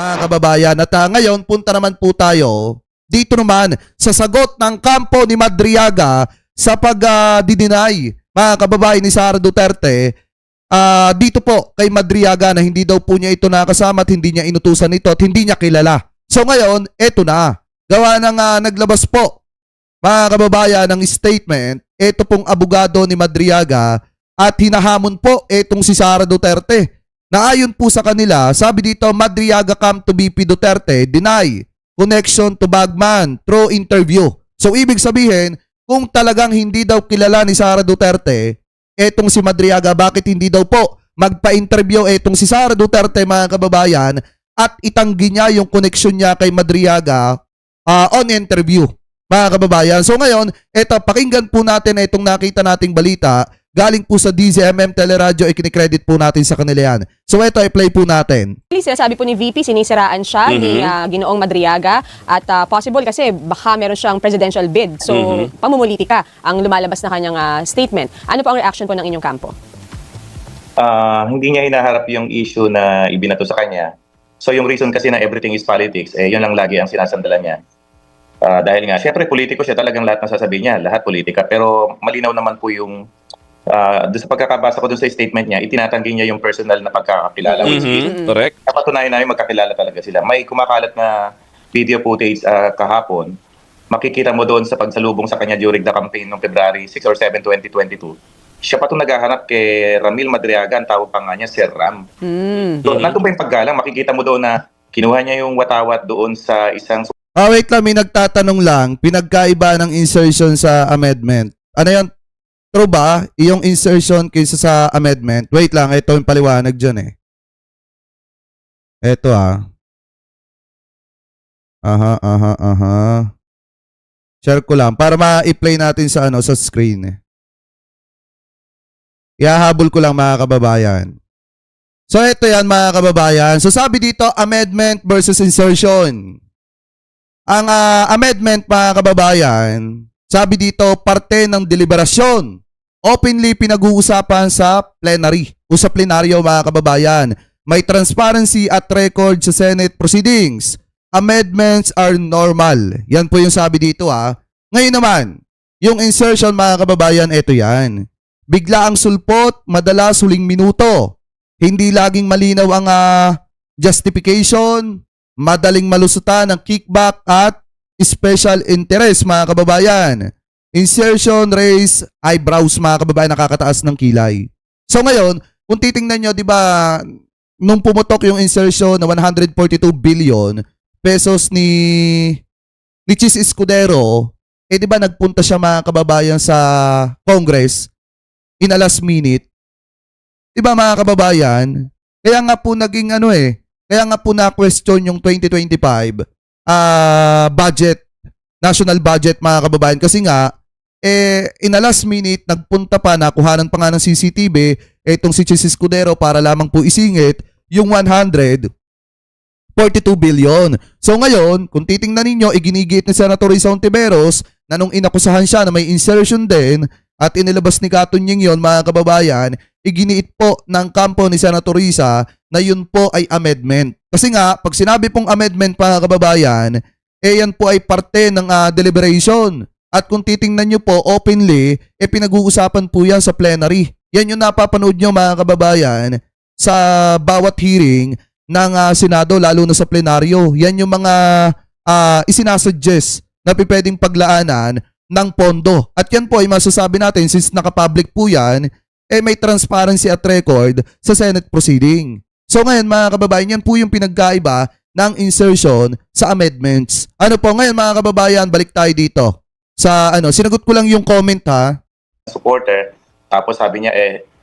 mga kababayan. At ngayon, punta naman po tayo dito naman sa sagot ng kampo ni Madriaga sa pag-deny, mga kababayan, ni Sara Duterte dito po kay Madriaga na hindi daw po niya ito nakasama at hindi niya inutusan ito at hindi niya kilala. So ngayon, eto na. Gawa ng naglabas po, mga kababayan, ng statement, ito pong abogado ni Madriaga at hinahamon po itong si Sara Duterte. Na ayon po sa kanila, sabi dito, Madriaga come to BP Duterte, deny connection to Bagman through interview. So ibig sabihin, kung talagang hindi daw kilala ni Sara Duterte, etong si Madriaga, bakit hindi daw po magpa-interview etong si Sara Duterte, mga kababayan, at itanggi niya yung connection niya kay Madriaga on interview, mga kababayan. So ngayon, eto, pakinggan po natin itong nakita nating balita. Galing po sa DZMM Teleradyo, ikinikredit po natin sa kanila yan. So ito, i-play po natin. Sinasabi po ni VP, sinisiraan siya ni Ginoong Madriaga at possible kasi baka meron siyang presidential bid. So, pamumulitika ang lumalabas na kanyang statement. Ano po ang reaction po ng inyong kampo? Hindi niya hinaharap yung issue na ibinato sa kanya. So yung reason kasi na everything is politics, yun lang lagi ang sinasandalan niya. Dahil nga, syempre politiko siya, talagang lahat ng sasabihin niya, lahat politika. Pero malinaw naman po yung doon sa pagkakabasa ko doon sa statement niya, itinatanggi niya yung personal na pagkakakilala. Correct. Napatunayan namin magkakilala talaga sila. May kumakalat na video footage kahapon. Makikita mo doon sa pagsalubong sa kanya during the campaign noong February 6 or 7, 2022. Siya pa itong naghahanap kay Ramil Madriaga, ang tawag pa nga niya, Sir Ram. So, nandun ba yung paggalang? Makikita mo doon na kinuha niya yung watawat doon sa isang... Wait lang, may nagtatanong lang, pinagkaiba ng insertion sa amendment. Ano yan? True ba? Yung insertion kaysa sa amendment. Wait lang, ito yung paliwanag dyan eh. Ito Share ko lang para ma-play natin sa sa screen. Ihahabol ko lang, mga kababayan. So ito yan, mga kababayan. So sabi dito, amendment versus insertion. Ang amendment, mga kababayan, sabi dito, parte ng deliberasyon. Openly pinag-uusapan sa plenary o sa plenaryo, mga kababayan. May transparency at record sa Senate proceedings. Amendments are normal. Yan po yung sabi dito Ngayon naman, yung insertion, mga kababayan, ito yan. Bigla ang sulpot, madalas huling minuto. Hindi laging malinaw ang justification, madaling malusutan ng kickback at special interest, mga kababayan. Insertion, raise, eyebrows, mga kababayan, nakakataas ng kilay. So ngayon, kung titingnan nyo, di ba, nung pumutok yung insertion na 142 billion pesos ni Chis Escudero, di ba nagpunta siya, mga kababayan, sa Congress in a last minute. Di ba, mga kababayan? Kaya nga po naging kaya nga po na-question yung 2025 budget, national budget, mga kababayan, kasi nga in a last minute, nagpunta pa, nakuhanan pa nga ng CCTV, itong si Chis Escudero para lamang po isingit yung 142 billion. So ngayon, kung titingnan ninyo, iginigit ni Senator Risa Hontiveros na nung inakusahan siya na may insertion din at inilabas ni Katunying yon, mga kababayan, iginiit po ng kampo ni Senator Risa na yun po ay amendment. Kasi nga, pag sinabi pong amendment, mga kababayan, yan po ay parte ng deliberation. At kung titingnan nyo po openly, pinag-uusapan po yan sa plenary. Yan yung napapanood nyo, mga kababayan, sa bawat hearing ng Senado, lalo na sa plenaryo. Yan yung mga isinasuggest na pwedeng paglaanan ng pondo. At yan po ay masasabi natin, since nakapublic po yan, may transparency at record sa Senate proceeding. So ngayon, mga kababayan, yan po yung pinagkaiba ng insertion sa amendments. Ano po ngayon, mga kababayan, balik tayo dito. Sa sinagot ko lang yung comment supporter. Tapos sabi niya,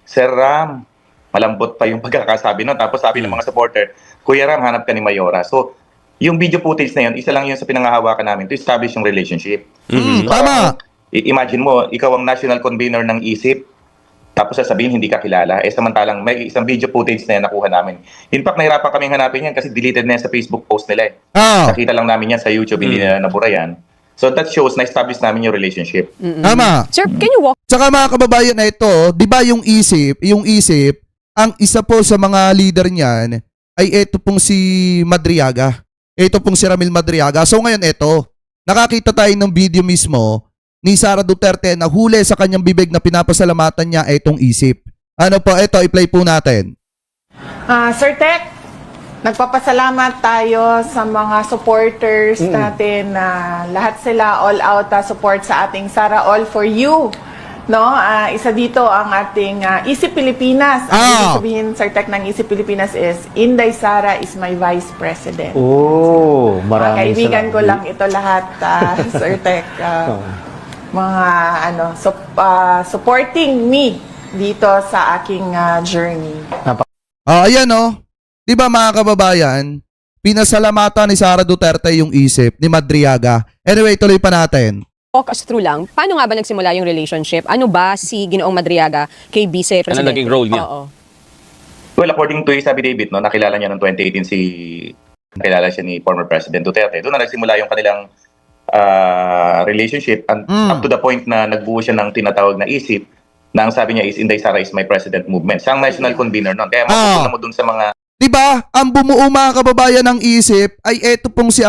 Sir Ram, malambot pa yung pagkakasabi nun. Tapos sabi ng mga supporter, Kuya Ram, hanap ka ni Mayora. So, yung video footage na yun, isa lang yun sa pinangahawakan namin to establish yung relationship. Tama. Imagine mo, ikaw ang national convener ng ISIP, tapos sasabihin hindi ka kilala. Samantalang may isang video footage na yan nakuha namin. In fact, nahirapan kaming hanapin yan kasi deleted na yan sa Facebook post nila. Nakita lang namin yan sa YouTube, hindi na nabura yan. So that shows na establish namin yung relationship. Tama. Sir, can you walk? Tsaka, mga kababayan, na ito, di ba yung isip, ang isa po sa mga leader niyan ay ito pong si Madriaga. Ito pong si Ramil Madriaga. So ngayon ito, nakakita tayo ng video mismo ni Sara Duterte na huli sa kanyang bibig na pinapasalamatan niya itong isip. Ano po, ito, i-play po natin. Sir Tek, nagpapasalamat tayo sa mga supporters natin na lahat sila all out support sa ating Sara All for You. No, isa dito ang ating Isip Pilipinas. Ang ibig sabihin, Sir Tek, ng Isip Pilipinas is Inday Sara is my Vice President. Oh, maraming Kaibigan salamat. ko lang ito lahat, Sir Tek. Mga supporting me dito sa aking journey. Ayan o. Di ba mga kababayan, pinasalamatan ni Sara Duterte yung isip ni Madriaga. Anyway, tuloy pa natin. Walk us through lang, paano nga ba nagsimula yung relationship? Ano ba si Ginoong Madriaga kay Vice Presidente? Ano naging role niya? Oo. Well, according to his affidavit, no, nakilala niya noong 2018 nakilala siya ni former President Duterte. Doon na nagsimula yung kanilang relationship and up to the point na nagbuo siya ng tinatawag na isip na ang sabi niya is Inday Sara is my president movement. Siya ang national convener noon. Kaya mapupunta mo doon sa mga 'Di ba? Ang bumuo mga kababayan ng isip ay eto pong si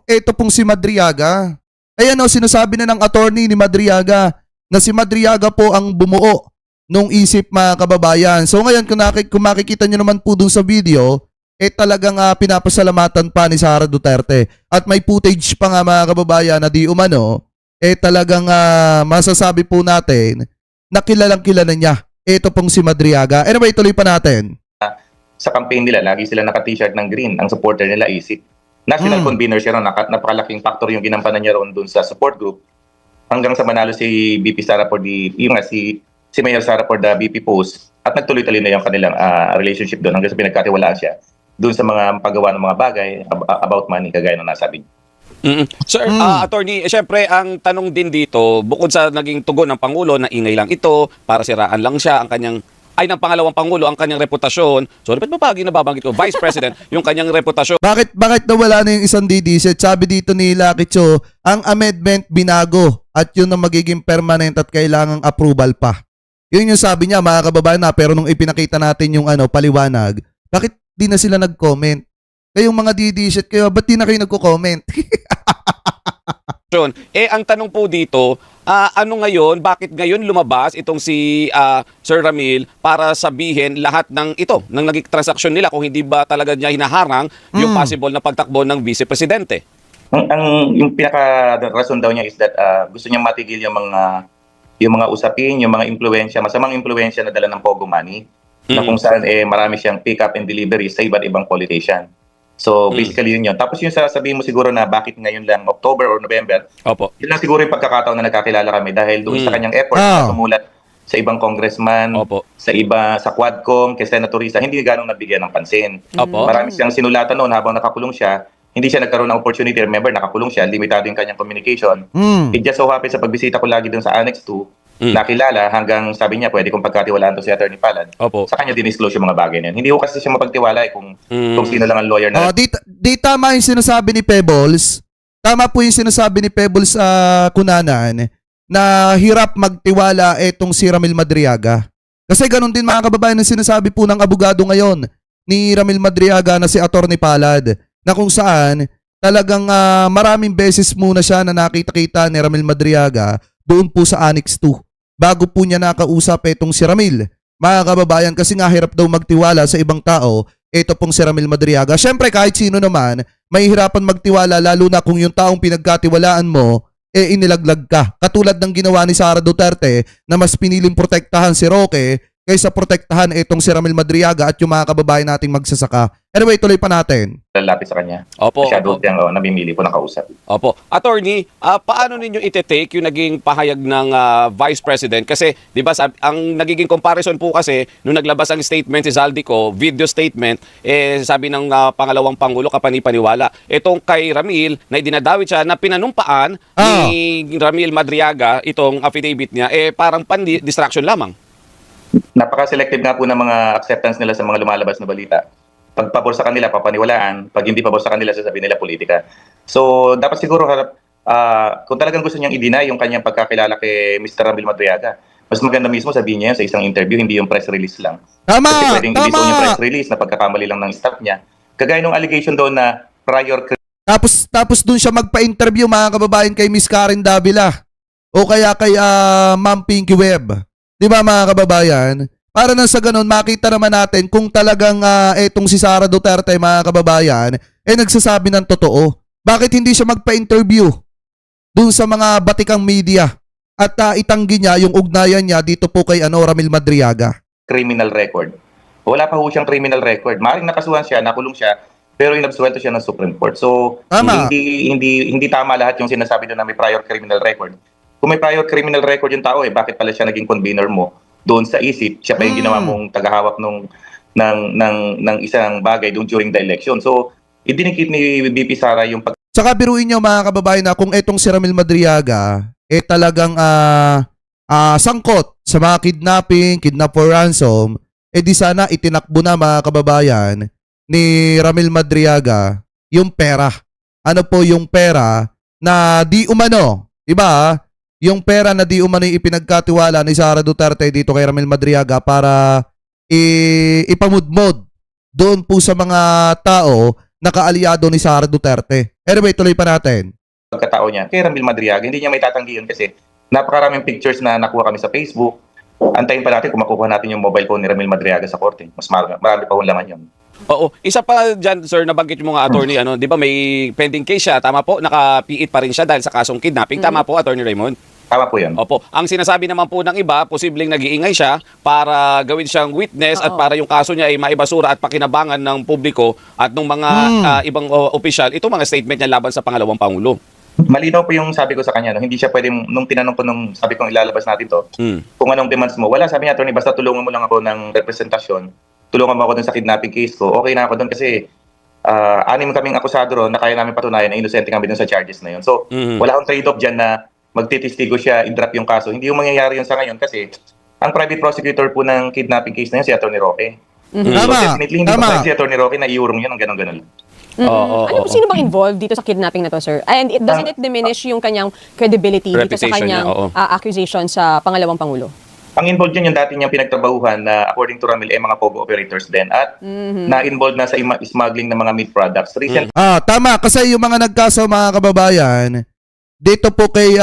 eto pong si Madriaga. Ayan o, sinasabi na ng attorney ni Madriaga na si Madriaga po ang bumuo nung isip mga kababayan. So ngayon kung makikita nyo naman po dun sa video, talagang pinapasalamatan pa ni Sara Duterte. At may footage pa nga mga kababayan na di umano, talagang masasabi po natin na kilalang kilala niya. Ito pong si Madriaga. Anyway, tuloy pa natin. sa campaign nila, lagi sila naka-t-shirt ng green. Ang supporter nila isip. National convener siya ron. Napakalaking factor yung ginampanan niya ron dun sa support group. Hanggang sa manalo si BP Sara for si Mayor Sara for the BP post. At nagtuloy-tuloy na yung kanilang relationship doon hanggang sa pinagkatiwalaan siya doon sa mga paggawa ng mga bagay about money, kagaya ng nasabi. Sir, attorney, syempre ang tanong din dito, bukod sa naging tugon ng Pangulo na ingay lang ito, para siraan lang siya ang kanyang ng pangalawang Pangulo ang kanyang reputasyon. Sorry, ba't ba nababanggit ko? Vice President, yung kanyang reputasyon. Bakit nawala na yung isang DDZ? Sabi dito ni Lucky Cho, ang amendment binago at yun ang magiging permanent at kailangang approval pa. Yun yung sabi niya mga kababayan na, pero nung ipinakita natin yung paliwanag, bakit di na sila nag-comment? Kayong mga DDZ kayo, ba't di na kayo nagko-comment? Ang tanong po dito, ano ngayon, bakit ngayon lumabas itong si Sir Ramil para sabihin lahat ng ito, ng naging transaksyon nila, kung hindi ba talaga niya hinaharang yung possible na pagtakbo ng Vice Presidente? Yung pinaka-rason daw niya is that gusto niya matigil yung mga usapin, yung mga impluwensya, masamang impluwensya na dala ng Pogo Money, na kung saan marami siyang pick-up and delivery sa iba't ibang politician. So basically yun. Tapos yung sasabihin mo siguro na bakit ngayon lang, October or November, Opo. yun lang siguro yung pagkakataon na nagkakilala kami dahil doon sa kanyang effort na tumulat sa ibang congressman, Opo. sa Quadcom, kay Senator Risa, hindi ganong nabigyan ng pansin. Opo. Marami siyang sinulatan noon habang nakakulong siya. Hindi siya nagkaroon ng opportunity. Remember, nakakulong siya. Limitado yung kanyang communication. It just so happens sa pagbisita ko lagi dun sa Annex 2, nakilala hanggang sabi niya, pwede kong pagkatiwalaan to si Attorney Palad. Opo. Sa kanya dinisclose yung mga bagay na yun. Hindi ko kasi siya mapagtiwala kung sino lang ang lawyer na. Di tama yung sinasabi ni Pebbles. Tama po yung sinasabi ni Pebbles sa Kunanan na hirap magtiwala etong si Ramil Madriaga. Kasi ganun din mga kababayan ang sinasabi po ng abogado ngayon ni Ramil Madriaga na si Attorney Palad, na kung saan talagang maraming beses muna siya na nakita-kita ni Ramil Madriaga doon po sa Annex 2 bago po niya nakausap etong si Ramil. Mga kababayan, kasi nga hirap daw magtiwala sa ibang tao, ito pong si Ramil Madriaga. Siyempre kahit sino naman, mahihirapan magtiwala lalo na kung yung taong pinagkatiwalaan mo inilaglag ka. Katulad ng ginawa ni Sara Duterte na mas piniling protektahan si Roque kaysa protektahan itong si Ramil Madriaga at yung mga kababayan nating magsasaka. Anyway, tuloy pa natin. Lalapit sa kanya. Opo. Masyado siyang namimili po ng kausap. Opo. Attorney, paano ninyo ite-take yung naging pahayag ng Vice President? Kasi, di ba, ang nagiging comparison po kasi, nung naglabas ang statement si Zaldico, video statement, sabi ng pangalawang Pangulo, kapanipaniwala. Itong kay Ramil, na idinadawit siya, na pinanumpaan ni Ramil Madriaga, itong affidavit niya, parang pan-distraction lamang. Napaka-selective nga po ng mga acceptance nila sa mga lumalabas na balita. Pag pabor sa kanila, papaniwalaan. Pag hindi pabor sa kanila, sasabihin nila politika. So, dapat siguro kung talagang gusto niyang i-deny yung kanyang pagkakilala kay Mr. Ramil Madriaga, mas maganda mismo sabihin niya yun sa isang interview, hindi yung press release lang. Tama! Kasi pwedeng Tama! i-disown yung press release na pagkakamali lang ng staff niya. Kagaya ng allegation doon na prior Tapos doon siya magpa-interview mga kababayan kay Miss Karen Davila o kaya kay Ma'am Pinky Webb. 'Di ba mga kababayan? Para na sa ganun makita naman natin kung talagang etong si Sara Duterte mga kababayan nagsasabi ng totoo. Bakit hindi siya magpa-interview doon sa mga batikang media at itanggi niya yung ugnayan niya dito po kay Ramil Madriaga? criminal record. Wala pa ho siyang criminal record. Maaaring nakasuhan siya, nakulong siya, pero inabsuelto siya ng Supreme Court. So, Tama. hindi tama lahat yung sinasabi doon na may prior criminal record. Kung may prior criminal record yung tao, bakit pala siya naging convener mo doon sa isip? Siya pa yung ginawa mong tagahawak ng isang bagay doon during the election. So, idinikit ni VP Sara yung Saka biruin nyo mga kababayan na kung etong si Ramil Madriaga talagang sangkot sa mga kidnap for ransom, di sana itinakbo na mga kababayan ni Ramil Madriaga yung pera. Ano po yung pera na di umano, diba? Yung pera na di umano yung ipinagkatiwala ni Sara Duterte dito kay Ramil Madriaga para ipamudmod doon po sa mga tao na kaalyado ni Sara Duterte. Anyway, tuloy pa natin. pagkatao niya kay Ramil Madriaga. Hindi niya may tatanggi yun kasi napakaraming pictures na nakuha kami sa Facebook. Antayin pa natin kung makukuha natin yung mobile phone ni Ramil Madriaga sa korte. Mas marami pa laman yun. Oo. Isa pa dyan, sir, nabanggit mo nga, attorney, di ba may pending case siya? Tama po, nakapiit pa rin siya dahil sa kasong kidnapping. Tama po, attorney Raymond? Tama po yun. Opo. Ang sinasabi naman po ng iba, posibleng nag-iingay siya para gawin siyang witness at para yung kaso niya ay maibasura at pakinabangan ng publiko at ng mga ibang opisyal. Itong mga statement niya laban sa pangalawang Pangulo. Malinaw po yung sabi ko sa kanya. No? Hindi siya pwedeng, nung tinanong ko nung sabi kong ilalabas natin to, kung anong demands mo. Wala, sabi niya, attorney, basta tulungan mo lang ako ng representasyon. Tulungan mo ako dun sa kidnapping case ko. Okay na ako dun kasi 6 kaming akusado ron na kaya namin patunayan na inosente kami dun sa charges na yun. So, wala akong trade-off dyan na magtitistigo siya, i-drop yung kaso. Hindi yung mangyayari yun sa ngayon kasi ang private prosecutor po ng kidnapping case na yun si Atty. Roque. So Tama. definitely hindi pa si Atty. Roque na iurong yun ng ganun-ganun. Ano po, sino bang involved dito sa kidnapping na to, sir? And doesn't it diminish yung kanyang credibility dito sa Reputation kanyang niya, accusation sa pangalawang Pangulo? Ang involved dyan yung dati niyang pinagtrabahuhan na according to Ramil mga POGO operators din at na-involved na sa smuggling ng mga meat products. Recent Tama. Kasi yung mga nagkaso mga kababayan, dito po kay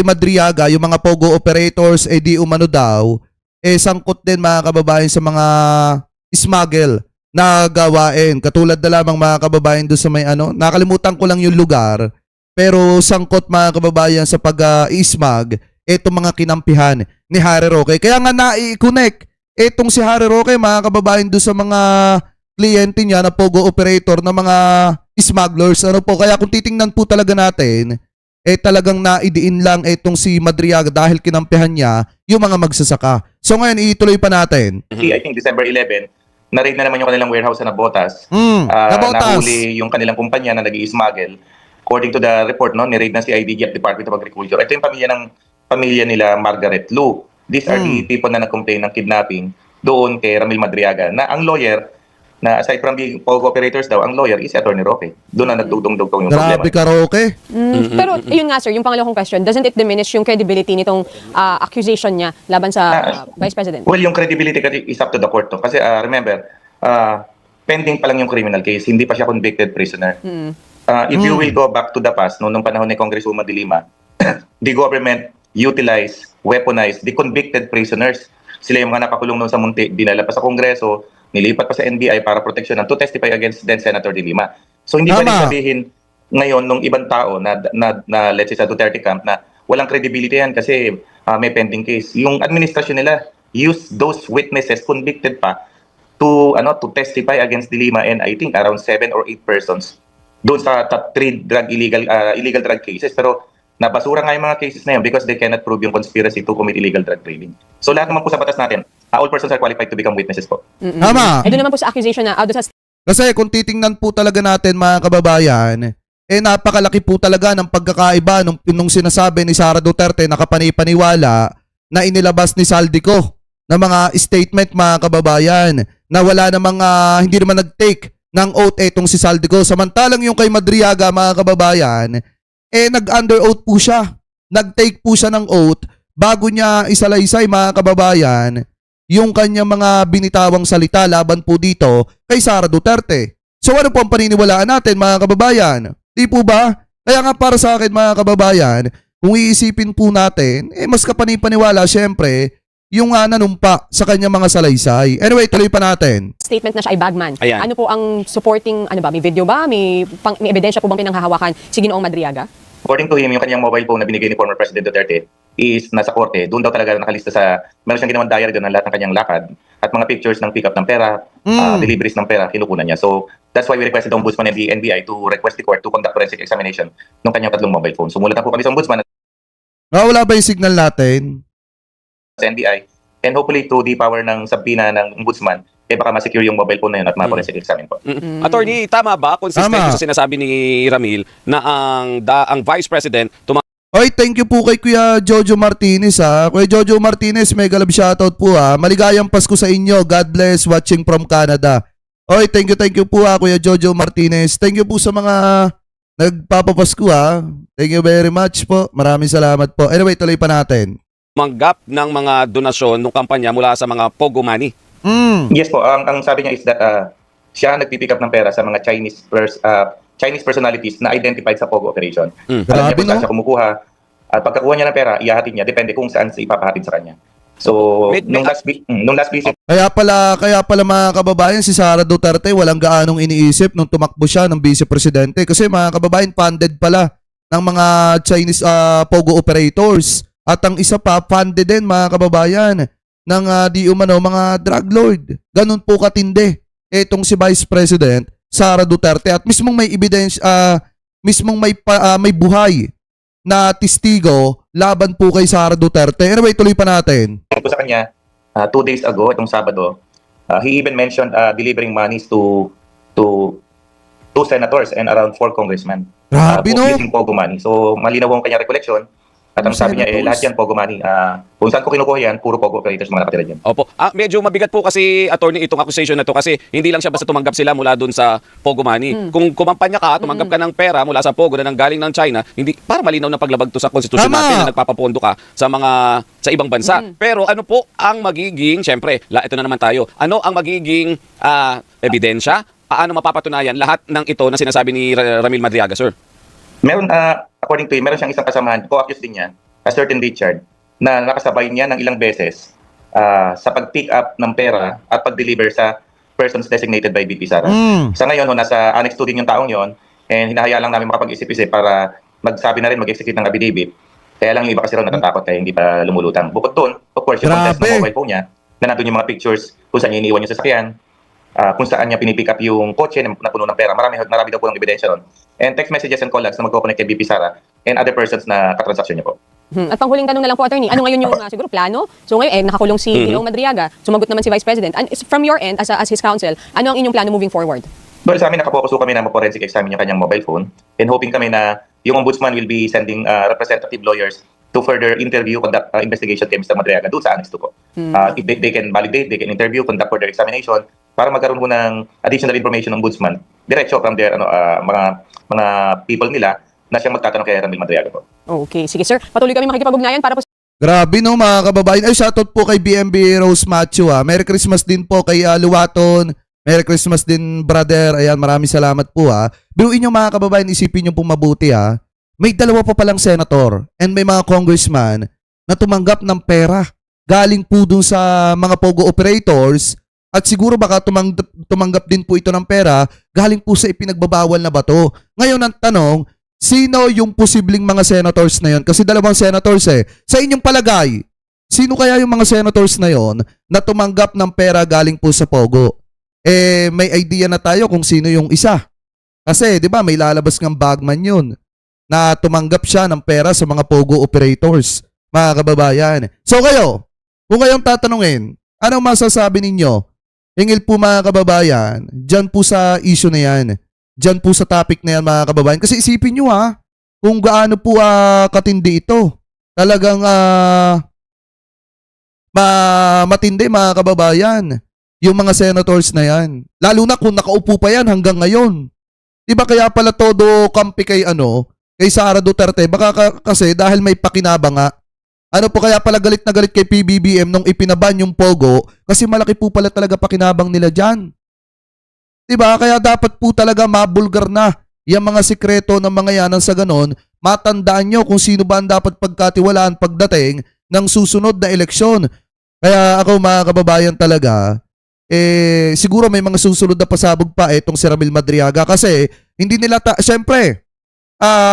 Madriaga, yung mga POGO operators, di umano daw, sangkot din mga kababayan sa mga smuggle na gawain. Katulad na lamang mga kababayan doon sa may nakalimutan ko lang yung lugar, pero sangkot mga kababayan sa pag-i-smug, etong mga kinampihan ni Harry Roque. Kaya nga nai-connect etong si Harry Roque mga kababayan doon sa mga kliyente niya na POGO operator na mga smugglers. Ano po, kaya kung titingnan po talaga natin, talagang naidiin lang etong si Madriaga dahil kinampihan niya yung mga magsasaka. So ngayon, ituloy pa natin. I think December 11, na-raid na naman yung kanilang warehouse sa Nabotas. Nabotas. Nahuli yung kanilang kumpanya na nag-i-smuggle. According to the report, ni-raid na si IDG at Department of Agriculture. Ito yung pamilya nila Margaret Lu. These are the people na nag-complain ng kidnapping doon kay Ramil Madriaga. Na ang lawyer, na aside from being POGO operators daw, ang lawyer is Atty. Roque. Doon na nagdugtong-dugtong yung problema. Grabe ka, Roque. Pero yun nga, sir, yung pangalawang question, doesn't it diminish yung credibility nitong accusation niya laban sa Vice President? Well, yung credibility kasi is up to the court to. Kasi remember, pending pa lang yung criminal case, hindi pa siya convicted prisoner. If you will go back to the past, nung panahon ni Congresswoman De Lima, the government utilized, weaponized the convicted prisoners. Sila yung mga nakakulong noon sa Munti, dinala pa sa Kongreso, nilipat pa sa NBI para proteksyonan to testify against then Senator De Lima. So hindi pwedeng sabihin ngayon nung ibang tao na let's say sa Duterte camp na walang credibility yan kasi may pending case. Yung administrasyon nila use those witnesses convicted pa to testify against De Lima and I think around 7 or 8 persons doon sa top 3 illegal drug cases. Pero nabasura nga yung mga cases na yun because they cannot prove yung conspiracy to commit illegal drug trading. So lahat naman po sa batas natin, all persons are qualified to become witnesses po. Tama. Doon naman po sa accusation na, doon sa Kasi kung titingnan po talaga natin mga kababayan, napakalaki po talaga ng pagkakaiba nung sinasabi ni Sara Duterte na kapanipaniwala na inilabas ni Saldico na mga statement mga kababayan na wala namang hindi naman nag-take ng oath etong si Saldico. Samantalang yung kay Madriaga mga kababayan, nag-under oath po siya. Nag-take po siya ng oath bago niya isalaysay mga kababayan yung kanyang mga binitawang salita laban po dito kay Sara Duterte. So ano po ang paniniwalaan natin mga kababayan? Di po ba? Kaya nga para sa akin mga kababayan, kung iisipin po natin, mas kapanipaniwala syempre yung nanumpa sa kanyang mga salaysay. Anyway, tuloy pa natin. Statement na siya ay bagman. Ayan. Ano po ang supporting, ano ba, may video ba? May ebidensya po bang pinanghahawakan si Ginoong Madriaga? According to him, yung kanyang mobile phone na binigay ni former President Duterte is nasa korte. Doon daw talaga nakalista sa, meron siyang ginawang diary doon ng lahat ng kanyang lakad at mga pictures ng pick-up ng pera, deliveries ng pera, kinukunan niya. So, that's why we requested the Ombudsman and the NBI to request the court to conduct forensic examination ng kanyang 3 mobile phone. Sumulat na po kami sa Ombudsman at Wala ba yung signal natin? sa NBI and hopefully to the power ng subpoena ng Ombudsman, baka ma-secure yung mobile phone na yun at ma-forensic examine po. Attorney, tama ba? Consistent Tama. sa sinasabi ni Ramil na ang Vice President Oy, thank you po kay Kuya Jojo Martinez ha. Kuya Jojo Martinez, mega love shoutout po ha. Maligayang Pasko sa inyo. God bless, watching from Canada. Oy, thank you po ha, Kuya Jojo Martinez. Thank you po sa mga nagpapapasko ha. Thank you very much po. Maraming salamat po. Anyway, tuloy pa natin. tumanggap ng mga donasyon ng kampanya mula sa mga Pogo Money? Yes po, ang sabi niya is that siya nagpipick up ng pera sa mga Chinese personalities na identified sa Pogo operation. Alam niya Grabe, kung saan no? siya kumukuha at pagkakuha niya ng pera, ihahatid niya, depende kung saan siya ipapahatid sa kanya. So, nung last visit, Kaya pala mga kababayan, si Sara Duterte walang gaanong iniisip nung tumakbo siya ng vice presidente kasi mga kababayan funded pala ng mga Chinese Pogo operators at ang isa pa funded din mga kababayan ng di umano mga drug lord. Ganun po katindi etong si Vice President Sara Duterte at mismong may ebidensya, mismong may buhay na testigo laban po kay Sara Duterte. Anyway, tuloy pa natin. po sa kanya 2 days ago, itong Sabado, he even mentioned delivering monies to 2 senators and around 4 congressmen. Grabe, no? Using Pogo money. So, malinaw ang kanyang recollection. At ang sabi niya, Senators. lahat yan Pogo money. Kung saan ko kinukuha yan, puro Pogo operators mga nakatira dyan. Opo. Medyo mabigat po kasi, attorney, itong accusation na to kasi hindi lang siya basta tumanggap sila mula dun sa Pogo Money. Kung kumampanya ka, tumanggap ka ng pera mula sa Pogo na nanggaling ng China, hindi para malinaw na paglabag to sa konstitusyon Tama. natin na nagpapapondo ka sa ibang bansa. Pero ano po ang magiging, syempre, ito na naman tayo, ano ang magiging ebidensya? Paano mapapatunayan lahat ng ito na sinasabi ni Ramil Madriaga, sir? Meron, according to him, meron siyang isang kasamahan, co-accused din niya, a certain Richard, na nakasabay niya ng ilang beses sa pag-pick up ng pera at pag-deliver sa persons designated by BP Sara. Sa ngayon, nasa Annex 2 din yung taong yon and hinahaya lang namin makapag-isip-isip para magsabi na rin, mag-execute ng affidavit. Kaya lang yung iba kasi raw natatakot kaya hindi pa lumulutang. Bukod doon, of course, yung contest Grabe. ng mobile phone niya, na nandun yung mga pictures kung saan niya iniiwan yung sasakyan, kung saan niya pinipick up yung kotse na puno ng pera. Marami daw po ng ebidensya ron. And text messages and calls na magko-connect kay BP Sara and other persons na katransaksyon niya po. At panghuling tanong na lang po, attorney, ano ngayon yung siguro plano? So ngayon, nakakulong si Ginoong Madriaga, sumagot naman si Vice President. And from your end, as his counsel, ano ang inyong plano moving forward? Well, sa amin, nakapokus kami na ma-forensic examine yung kanyang mobile phone and hoping kami na yung Ombudsman will be sending representative lawyers to further interview, conduct investigation kay Mr. Madriaga doon sa Annex 2 po. If they can validate, they can interview, conduct further examination para magkaroon po ng additional information ng Ombudsman diretso from their mga people nila na siyang magtatanong kay Ramil Madriaga po. Okay, sige sir. Patuloy kami makikipag-ugnayan para po Grabe no mga kababayan. Ay, shoutout po kay BMB Rose Macho ha. Merry Christmas din po kay Luwaton. Merry Christmas din brother. Ayan, maraming salamat po ha. Biruin nyo mga kababayan, isipin nyo pong mabuti ha. May dalawa pa palang senator and may mga congressman na tumanggap ng pera. Galing po dun sa mga Pogo operators at siguro baka tumanggap din po ito ng pera galing po sa ipinagbabawal na bato. Ngayon ang tanong, sino yung posibleng mga senators na yon? Kasi 2 senators eh. Sa inyong palagay, sino kaya yung mga senators na yon na tumanggap ng pera galing po sa Pogo? May idea na tayo kung sino yung isa. Kasi, di ba, may lalabas ng bagman yun na tumanggap siya ng pera sa mga Pogo operators, mga kababayan. So kayo, kung kayong tatanungin, anong masasabi ninyo? Hingil po mga kababayan, dyan po sa issue na yan. Dyan po sa topic na yan mga kababayan. Kasi isipin nyo ha, kung gaano po katindi ito. Talagang matindi mga kababayan. Yung mga senators na yan. Lalo na kung nakaupo pa yan hanggang ngayon. Diba kaya pala todo kampi kay kay Sara Duterte. Baka kasi dahil may pakinabang nga. Ano po kaya pala galit na galit kay PBBM nung ipinaban yung Pogo kasi malaki po pala talaga pakinabang nila dyan. Diba? Kaya dapat po talaga mabulgar na yung mga sikreto ng mga yanan sa ganon. Matandaan nyo kung sino ba ang dapat pagkatiwalaan pagdating ng susunod na eleksyon. Kaya ako mga kababayan talaga, siguro may mga susunod na pasabog pa itong si Ramil Madriaga kasi hindi nila, syempre,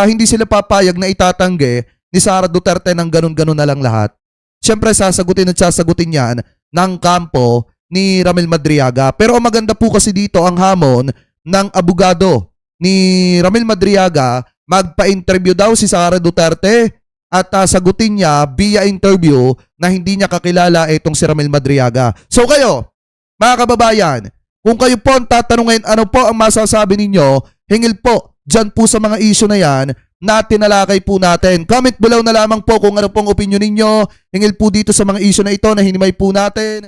hindi sila papayag na itatanggi ni Sara Duterte ng ganun-ganun na lang lahat. Syempre, sasagutin yan ng kampo ni Ramil Madriaga. Pero ang maganda po kasi dito ang hamon ng abogado ni Ramil Madriaga, magpa-interview daw si Sara Duterte at sagutin niya via interview na hindi niya kakilala itong si Ramil Madriaga. So kayo, mga kababayan, kung kayo po ang tatanungin ano po ang masasabi ninyo, hingil po dyan po sa mga issue na yan na tinalakay po natin. Comment below na lamang po kung ano pong opinion ninyo. Hingil po dito sa mga issue na ito na hinimay po natin.